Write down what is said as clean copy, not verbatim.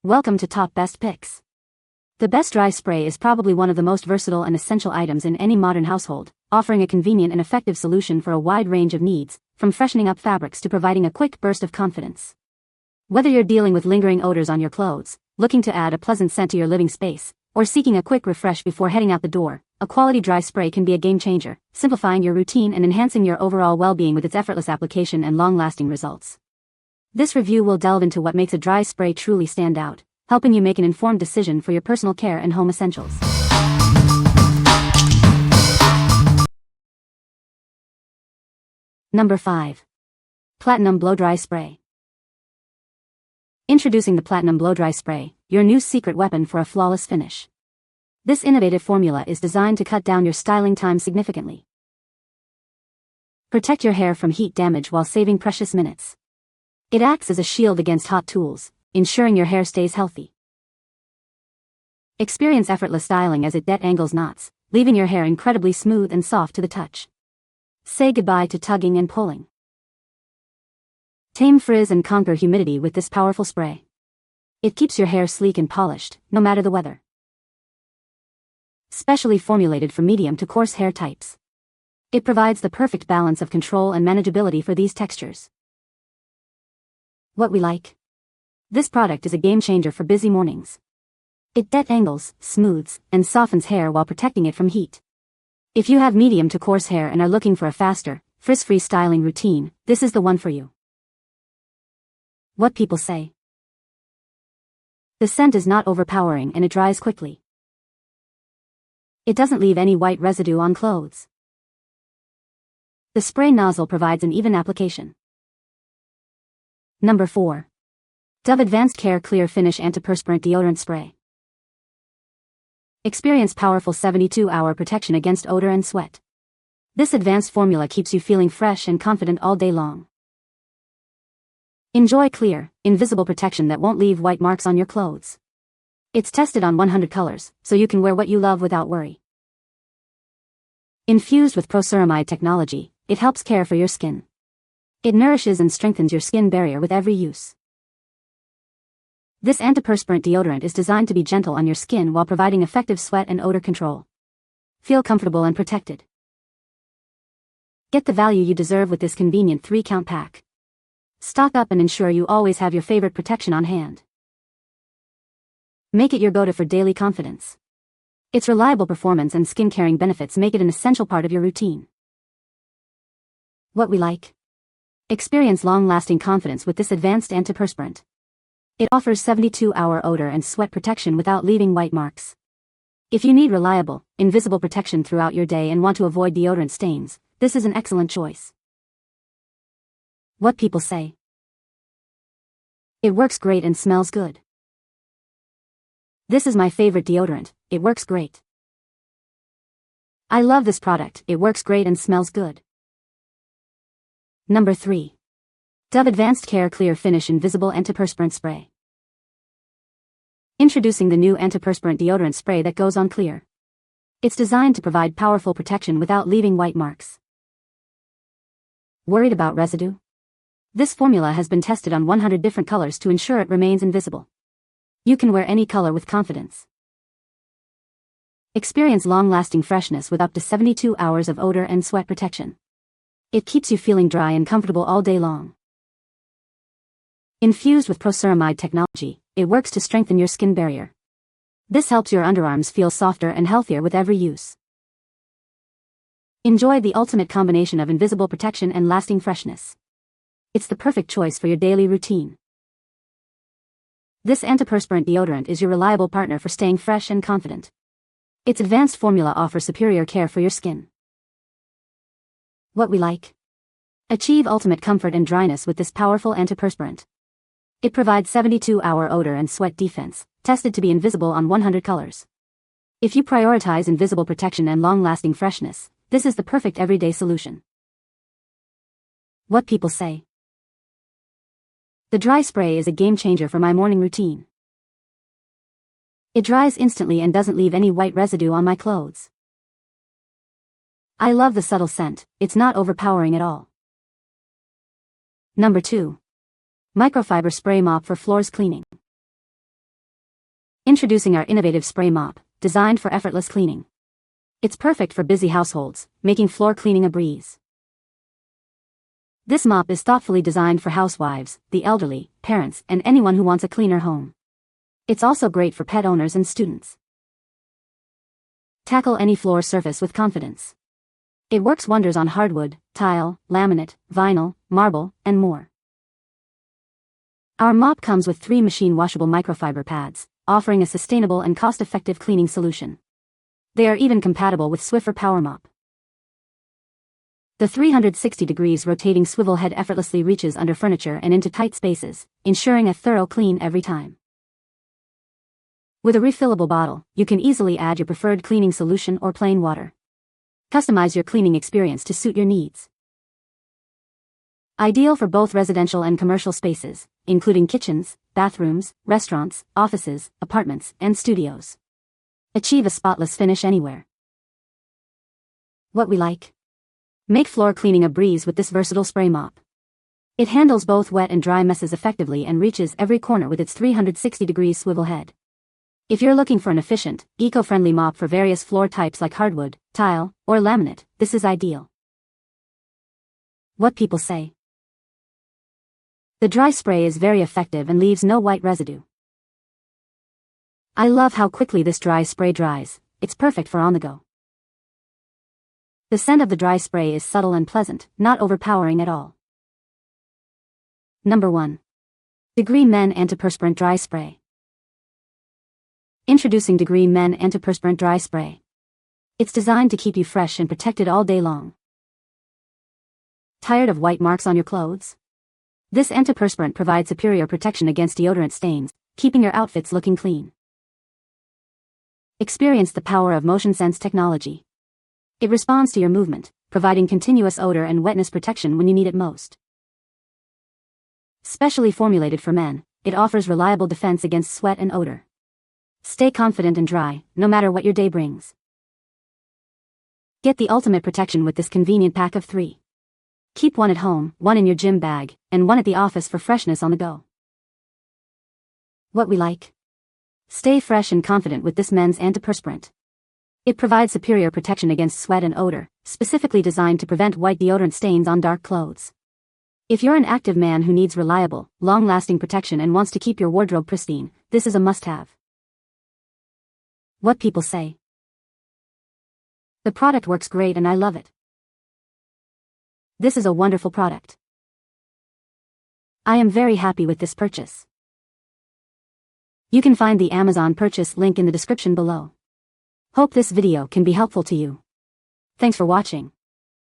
Welcome to Top Best Picks. The best dry spray is probably one of the most versatile and essential items in any modern household, offering a convenient and effective solution for a wide range of needs, from freshening up fabrics to providing a quick burst of confidence. Whether you're dealing with lingering odors on your clothes, looking to add a pleasant scent to your living space, or seeking a quick refresh before heading out the door, a quality dry spray can be a game changer, simplifying your routine and enhancing your overall well-being with its effortless application and long-lasting results. This review will delve into what makes a dry spray truly stand out, helping you make an informed decision for your personal care and home essentials. Number 5. Platinum Blow Dry Spray. Introducing the Platinum Blow Dry Spray, your new secret weapon for a flawless finish. This innovative formula is designed to cut down your styling time significantly. Protect your hair from heat damage while saving precious minutes. It acts as a shield against hot tools, ensuring your hair stays healthy. Experience effortless styling as it detangles knots, leaving your hair incredibly smooth and soft to the touch. Say goodbye to tugging and pulling. Tame frizz and conquer humidity with this powerful spray. It keeps your hair sleek and polished, no matter the weather. Specially formulated for medium to coarse hair types. It provides the perfect balance of control and manageability for these textures. What we like. This product is a game changer for busy mornings. It detangles, smooths, and softens hair while protecting it from heat. If you have medium to coarse hair and are looking for a faster, frizz-free styling routine, this is the one for you. What people say. The scent is not overpowering and it dries quickly. It doesn't leave any white residue on clothes. The spray nozzle provides an even application. Number 4. Dove Advanced Care Clear Finish Antiperspirant Deodorant Spray. Experience powerful 72-hour protection against odor and sweat. This advanced formula keeps you feeling fresh and confident all day long. Enjoy clear, invisible protection that won't leave white marks on your clothes. It's tested on 100 colors, so you can wear what you love without worry. Infused with proceramide technology, it helps care for your skin. It nourishes and strengthens your skin barrier with every use. This antiperspirant deodorant is designed to be gentle on your skin while providing effective sweat and odor control. Feel comfortable and protected. Get the value you deserve with this convenient 3-count pack. Stock up and ensure you always have your favorite protection on hand. Make it your go-to for daily confidence. Its reliable performance and skin-caring benefits make it an essential part of your routine. What we like. Experience long-lasting confidence with this advanced antiperspirant. It offers 72-hour odor and sweat protection without leaving white marks. If you need reliable, invisible protection throughout your day and want to avoid deodorant stains, this is an excellent choice. What people say. It works great and smells good. This is my favorite deodorant, it works great. I love this product, it works great and smells good. Number 3. Dove Advanced Care Clear Finish Invisible Antiperspirant Spray. Introducing the new antiperspirant deodorant spray that goes on clear. It's designed to provide powerful protection without leaving white marks. Worried about residue? This formula has been tested on 100 different colors to ensure it remains invisible. You can wear any color with confidence. Experience long-lasting freshness with up to 72 hours of odor and sweat protection. It keeps you feeling dry and comfortable all day long. Infused with proceramide technology, it works to strengthen your skin barrier. This helps your underarms feel softer and healthier with every use. Enjoy the ultimate combination of invisible protection and lasting freshness. It's the perfect choice for your daily routine. This antiperspirant deodorant is your reliable partner for staying fresh and confident. Its advanced formula offers superior care for your skin. What we like. Achieve ultimate comfort and dryness with this powerful antiperspirant. It provides 72-hour odor and sweat defense, tested to be invisible on 100 colors. If you prioritize invisible protection and long-lasting freshness, this is the perfect everyday solution. What people say. The dry spray is a game changer for my morning routine. It dries instantly and doesn't leave any white residue on my clothes. I love the subtle scent, it's not overpowering at all. Number 2. Microfiber Spray Mop for Floors Cleaning. Introducing our innovative spray mop, designed for effortless cleaning. It's perfect for busy households, making floor cleaning a breeze. This mop is thoughtfully designed for housewives, the elderly, parents, and anyone who wants a cleaner home. It's also great for pet owners and students. Tackle any floor surface with confidence. It works wonders on hardwood, tile, laminate, vinyl, marble, and more. Our mop comes with 3 machine-washable microfiber pads, offering a sustainable and cost-effective cleaning solution. They are even compatible with Swiffer Power Mop. The 360 degrees rotating swivel head effortlessly reaches under furniture and into tight spaces, ensuring a thorough clean every time. With a refillable bottle, you can easily add your preferred cleaning solution or plain water. Customize your cleaning experience to suit your needs. Ideal for both residential and commercial spaces, including kitchens, bathrooms, restaurants, offices, apartments, and studios. Achieve a spotless finish anywhere. What we like? Make floor cleaning a breeze with this versatile spray mop. It handles both wet and dry messes effectively and reaches every corner with its 360 degrees swivel head. If you're looking for an efficient, eco-friendly mop for various floor types like hardwood, tile, or laminate, this is ideal. What people say. The dry spray is very effective and leaves no white residue. I love how quickly this dry spray dries. It's perfect for on the go. The scent of the dry spray is subtle and pleasant, not overpowering at all. Number 1. Degree Men Antiperspirant Dry Spray. Introducing Degree Men Antiperspirant Dry Spray. It's designed to keep you fresh and protected all day long. Tired of white marks on your clothes? This antiperspirant provides superior protection against deodorant stains, keeping your outfits looking clean. Experience the power of motion sense technology. It responds to your movement, providing continuous odor and wetness protection when you need it most. Specially formulated for men, it offers reliable defense against sweat and odor. Stay confident and dry, no matter what your day brings. Get the ultimate protection with this convenient pack of 3. Keep one at home, one in your gym bag, and one at the office for freshness on the go. What we like? Stay fresh and confident with this men's antiperspirant. It provides superior protection against sweat and odor, specifically designed to prevent white deodorant stains on dark clothes. If you're an active man who needs reliable, long-lasting protection and wants to keep your wardrobe pristine, this is a must-have. What people say. The product works great and I love it. This is a wonderful product. I am very happy with this purchase. You can find the Amazon purchase link in the description below. Hope this video can be helpful to you. Thanks for watching.